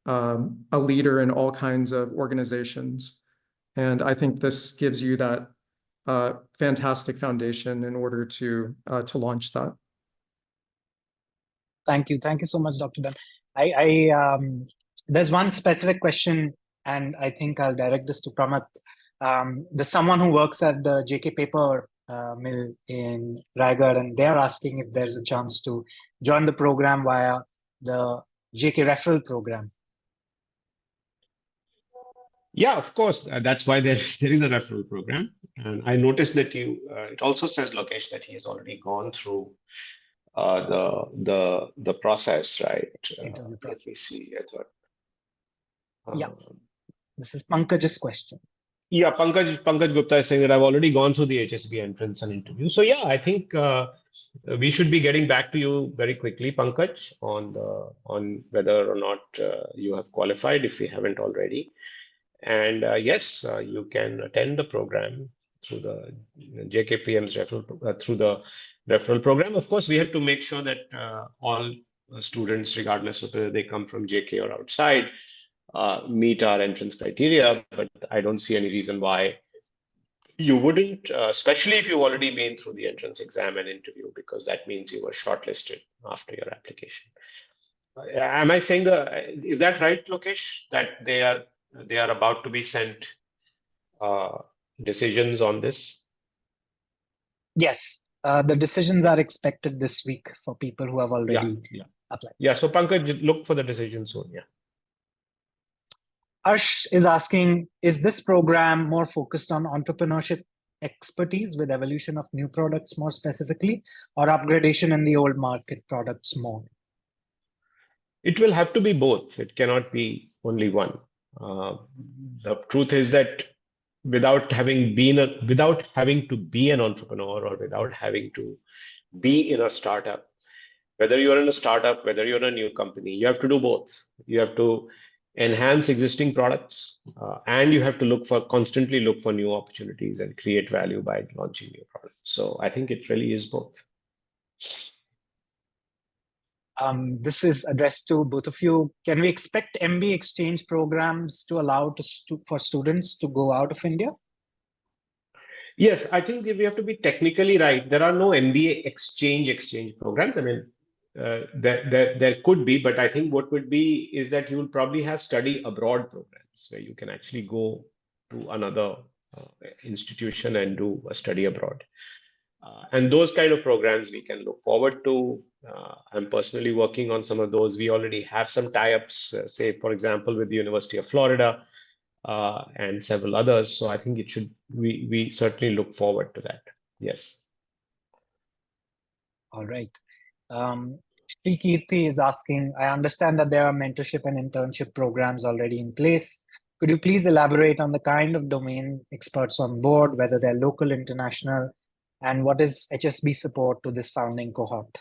Speaker 3: a leader in all kinds of organizations. And I think this gives you that fantastic foundation in order to launch that.
Speaker 1: Thank you. Thank you so much, Dr. Dunn. There's one specific question, and I think I'll direct this to Pramath. There's someone who works at the JK paper mill in Raigad, and they're asking if there's a chance to join the program via the JK referral program.
Speaker 2: Yeah, of course. That's why there is a referral program. And I noticed that it also says, Lokesh, that he has already gone through the process, right?
Speaker 1: Interview
Speaker 2: Let me
Speaker 1: process.
Speaker 2: see. I thought.
Speaker 1: Yeah,
Speaker 2: um,
Speaker 1: this is Pankaj's question.
Speaker 2: Yeah, Pankaj Gupta is saying that I've already gone through the HSB entrance and interview. So yeah, I think we should be getting back to you very quickly, Pankaj, on whether or not you have qualified if you haven't already. And yes, you can attend the program through the JKPM's through the referral program. Of course, we have to make sure that all students, regardless of whether they come from JK or outside, meet our entrance criteria. But I don't see any reason why you wouldn't, especially if you've already been through the entrance exam and interview, because that means you were shortlisted after your application. Am I saying is that right, Lokesh, that they are about to be sent uh, decisions on this?
Speaker 1: Yes, the decisions are expected this week for people who have
Speaker 2: Yeah,
Speaker 1: already
Speaker 2: yeah.
Speaker 1: applied.
Speaker 2: Yeah, so Pankaj, look for the decision soon. Yeah.
Speaker 1: Arsh is asking, is this program more focused on entrepreneurship expertise with evolution of new products more specifically, or upgradation in the old market products more?
Speaker 2: It will have to be both. It cannot be only one. Uh, the truth is that without having to be an entrepreneur or without having to be in a startup, whether you're in a startup, whether you're in a new company, you have to do both. You have to enhance existing products, and you have to constantly look for new opportunities and create value by launching new products. So I think it really is both.
Speaker 1: This is addressed to both of you. Can we expect MBA exchange programs to allow for students to go out of India?
Speaker 2: Yes, I think we have to be technically right. There are no MBA exchange programs. I mean, there could be, but I think what would be is that you will probably have study abroad programs where you can actually go to another institution and do a study abroad. And those kind of programs we can look forward to. I'm personally working on some of those. We already have some tie-ups, say, for example, with the University of Florida and several others. So I think we certainly look forward to that. Yes.
Speaker 1: All right. Shri Kirti is asking, I understand that there are mentorship and internship programs already in place. Could you please elaborate on the kind of domain experts on board, whether they're local, international, and what is HSB support to this founding cohort?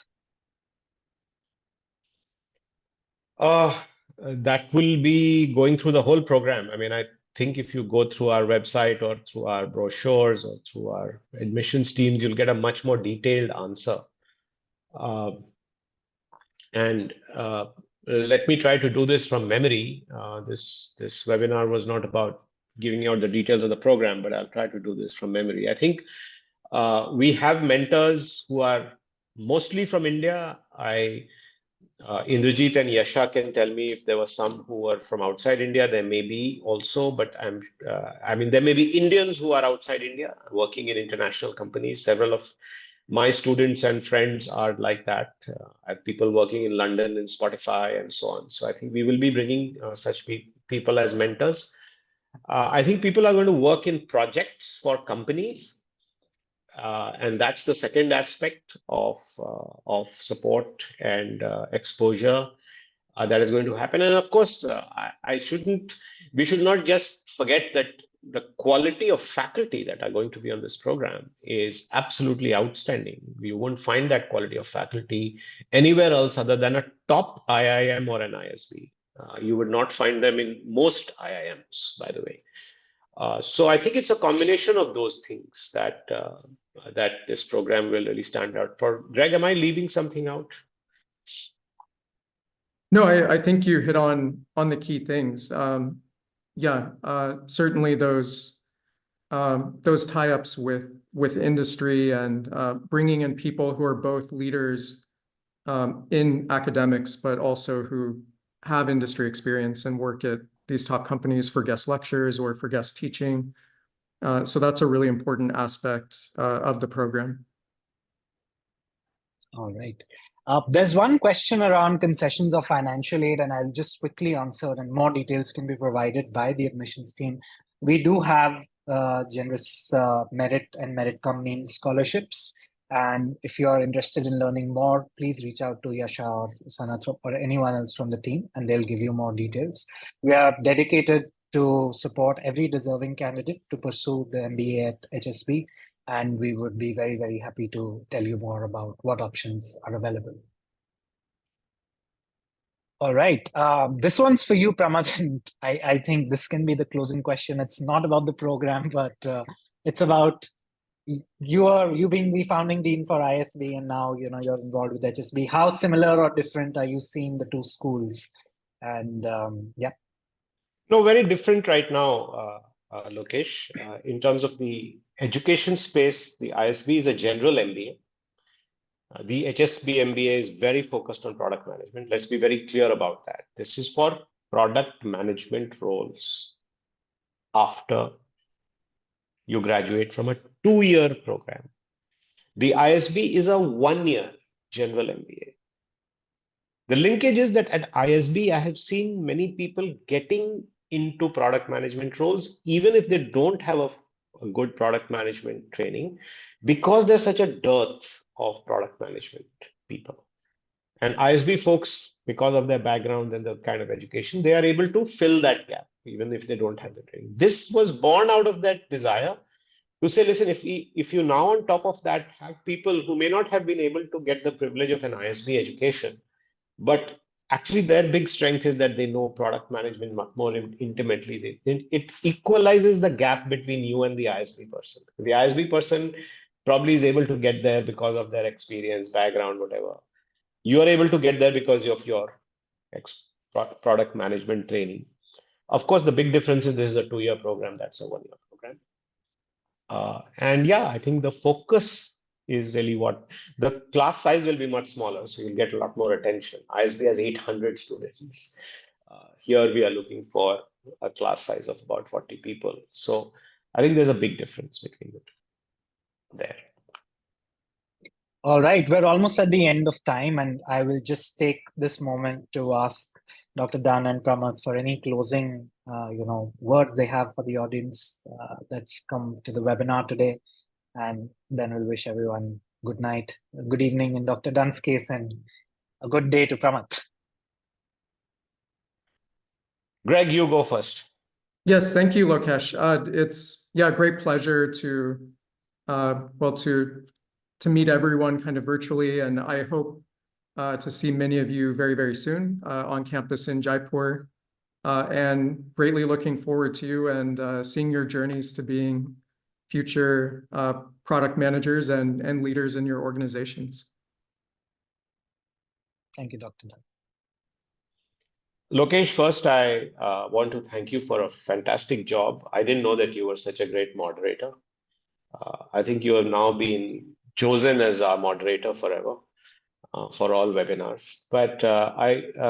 Speaker 2: That will be going through the whole program. I mean, I think if you go through our website or through our brochures or through our admissions teams, you'll get a much more detailed answer. And let me try to do this from memory. This webinar was not about giving out the details of the program, but I'll try to do this from memory. I think we have mentors who are mostly from India. Indrajit and Yasha can tell me if there were some who were from outside India. There may be also, but I mean, there may be Indians who are outside India working in international companies. Several of my students and friends are like that. I have people working in London in Spotify and so on. So I think we will be bringing such people as mentors. I think people are going to work in projects for companies. And that's the second aspect of support and exposure that is going to happen. And of course, we should not just forget that the quality of faculty that are going to be on this program is absolutely outstanding. You won't find that quality of faculty anywhere else other than a top IIM or an ISB. You would not find them in most IIMs, by the way. So I think it's a combination of those things that this program will really stand out for. Greg, am I leaving something out?
Speaker 3: No, I think you hit on the key things. Certainly those tie-ups with industry and bringing in people who are both leaders in academics, but also who have industry experience and work at these top companies for guest lectures or for guest teaching. So that's a really important aspect of the program.
Speaker 1: All right. There's one question around concessions of financial aid, and I'll just quickly answer, and more details can be provided by the admissions team. We do have generous merit and merit cum means scholarships. And if you are interested in learning more, please reach out to Yasha or Sanat or anyone else from the team, and they'll give you more details. We are dedicated to support every deserving candidate to pursue the MBA at HSB. And we would be very, very happy to tell you more about what options are available. All right. This one's for you, Pramath. And I think this can be the closing question. It's not about the program, but it's about you being the founding dean for ISB, and now you're involved with HSB. How similar or different are you seeing the two schools? And yeah.
Speaker 2: No, very different right now, Lokesh. In terms of the education space, the ISB is a general MBA. The HSB MBA is very focused on product management. Let's be very clear about that. This is for product management roles after you graduate from a 2-year program. The ISB is a 1-year general MBA. The linkage is that at ISB, I have seen many people getting into product management roles, even if they don't have a good product management training, because there's such a dearth of product management people. And ISB folks, because of their background and the kind of education, they are able to fill that gap, even if they don't have the training. This was born out of that desire to say, listen, if you now on top of that have people who may not have been able to get the privilege of an ISB education, but actually their big strength is that they know product management much more intimately. It equalizes the gap between you and the ISB person. The ISB person probably is able to get there because of their experience, background, whatever. You are able to get there because of your product management training. Of course, the big difference is this is a 2-year program, that's a 1-year program. And yeah, I think the focus is really what the class size will be much smaller, so you'll get a lot more attention. ISB has 800 students. Here we are looking for a class size of about 40 people. So I think there's a big difference between the two there.
Speaker 1: All right, we're almost at the end of time, and I will just take this moment to ask Dr. Dunn and Pramath for any closing, words they have for the audience that's come to the webinar today, and then we'll wish everyone good night, good evening in Dr. Dunn's case, and a good day to Pramath.
Speaker 2: Greg, you go first.
Speaker 3: Yes, thank you, Lokesh. It's a great pleasure to meet everyone kind of virtually, and I hope to see many of you very, very soon on campus in Jaipur, and greatly looking forward to you and seeing your journeys to being future product managers and leaders in your organizations.
Speaker 1: Thank you, Dr. Dunn.
Speaker 2: Lokesh, first, I want to thank you for a fantastic job. I didn't know that you were such a great moderator. I think you have now been chosen as our moderator forever for all webinars. But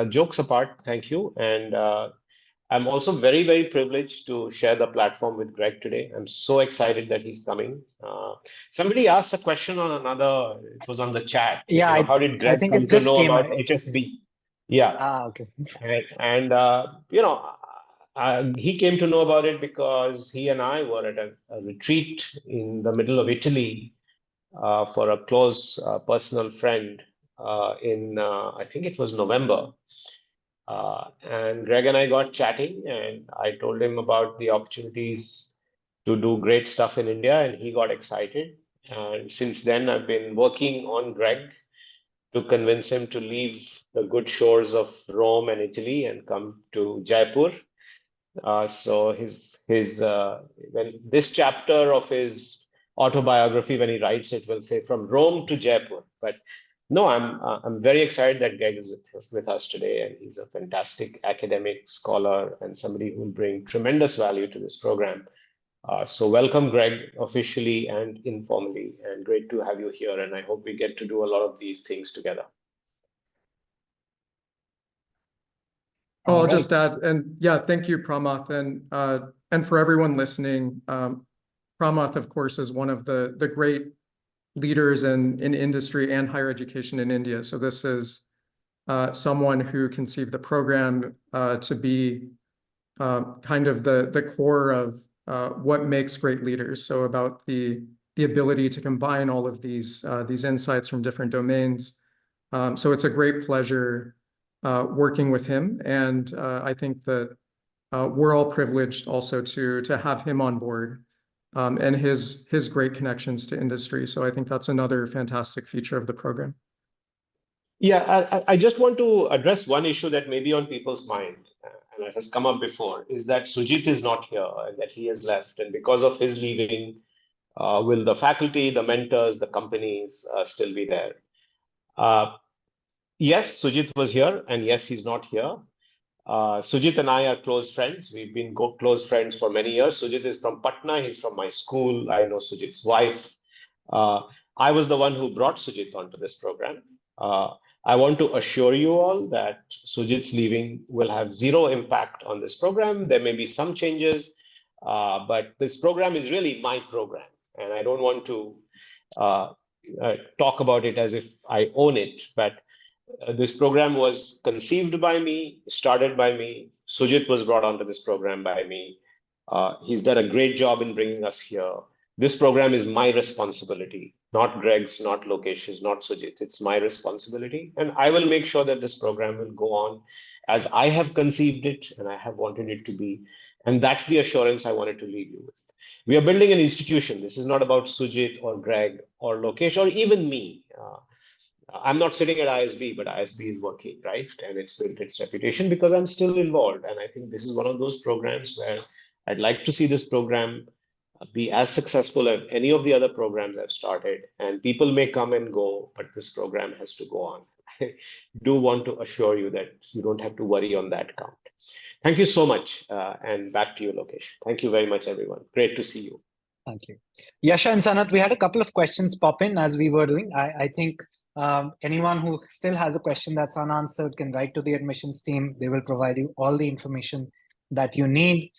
Speaker 2: jokes apart, thank you. And I'm also very, very privileged to share the platform with Greg today. I'm so excited that he's coming. Somebody asked a question on another, it was on the chat.
Speaker 1: Yeah,
Speaker 2: how did
Speaker 1: I
Speaker 2: Greg
Speaker 1: think
Speaker 2: come
Speaker 1: it
Speaker 2: to
Speaker 1: just
Speaker 2: know
Speaker 1: came
Speaker 2: about
Speaker 1: out.
Speaker 2: HSB? Yeah.
Speaker 1: Okay.
Speaker 2: And he came to know about it because he and I were at a retreat in the middle of Italy for a close personal friend in, I think it was November. And Greg and I got chatting, and I told him about the opportunities to do great stuff in India, and he got excited. And since then, I've been working on Greg to convince him to leave the good shores of Rome and Italy and come to Jaipur. So when this chapter of his autobiography, when he writes it, will say from Rome to Jaipur. But no, I'm very excited that Greg is with us today, and he's a fantastic academic scholar and somebody who will bring tremendous value to this program. So welcome, Greg, officially and informally, and great to have you here. And I hope we get to do a lot of these things together.
Speaker 3: I'll just add, and yeah, thank you, Pramath, and for everyone listening. Pramath, of course, is one of the great leaders in industry and higher education in India. So this is someone who conceived the program to be kind of the core of what makes great leaders. So about the ability to combine all of these insights from different domains. So it's a great pleasure working with him, and I think that we're all privileged also to have him on board and his great connections to industry. So I think that's another fantastic feature of the program.
Speaker 2: Yeah, I just want to address one issue that may be on people's mind, and it has come up before, is that Sujit is not here and that he has left. And because of his leaving, will the faculty, the mentors, the companies still be there? Yes, Sujit was here, and yes, he's not here. Sujit and I are close friends. We've been close friends for many years. Sujit is from Patna. He's from my school. I know Sujit's wife. I was the one who brought Sujit onto this program. I want to assure you all that Sujit's leaving will have zero impact on this program. There may be some changes, but this program is really my program, and I don't want to talk about it as if I own it, but this program was conceived by me, started by me. Sujit was brought onto this program by me. He's done a great job in bringing us here. This program is my responsibility, not Greg's, not Lokesh's, not Sujit. It's my responsibility. And I will make sure that this program will go on as I have conceived it and I have wanted it to be. And that's the assurance I wanted to leave you with. We are building an institution. This is not about Sujit or Greg or Lokesh or even me. I'm not sitting at ISB, but ISB is working, right? And it's built its reputation because I'm still involved. And I think this is one of those programs where I'd like to see this program be as successful as any of the other programs I've started. And people may come and go, but this program has to go on. I do want to assure you that you don't have to worry on that count. Thank you so much. And back to you, Lokesh. Thank you very much, everyone. Great to see you.
Speaker 1: Thank you. Yasha and Sanat, we had a couple of questions pop in as we were doing. I think anyone who still has a question that's unanswered can write to the admissions team. They will provide you all the information that you need.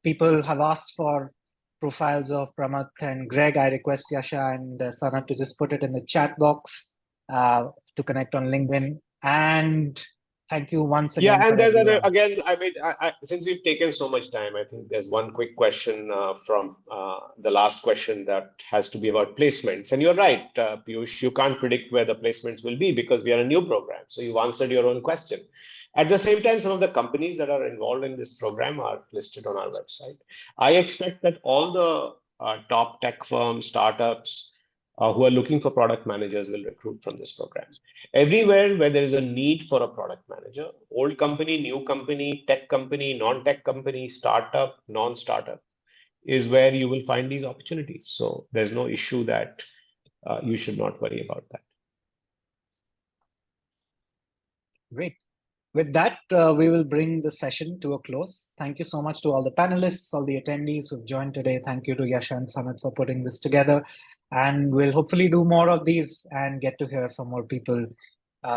Speaker 1: People have asked for profiles of Pramath and Greg. I request Yasha and Sanat to just put it in the chat box to connect on LinkedIn. And thank you once again.
Speaker 2: Yeah, and there's again, I mean, since we've taken so much time, I think there's one quick question from the last question that has to be about placements. And you're right, Piyush, you can't predict where the placements will be because we are a new program. So you've answered your own question. At the same time, some of the companies that are involved in this program are listed on our website. I expect that all the top tech firms, startups, who are looking for product managers will recruit from this program. Everywhere where there is a need for a product manager, old company, new company, tech company, non-tech company, startup, non-startup, is where you will find these opportunities. So there's no issue that you should not worry about that.
Speaker 1: Great. With that, we will bring the session to a close. Thank you so much to all the panelists, all the attendees who've joined today. Thank you to Yasha and Sanat for putting this together. And we'll hopefully do more of these and get to hear from more people.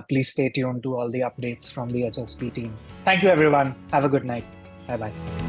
Speaker 1: Please stay tuned to all the updates from the HSB team. Thank you, everyone. Have a good night. Bye-bye.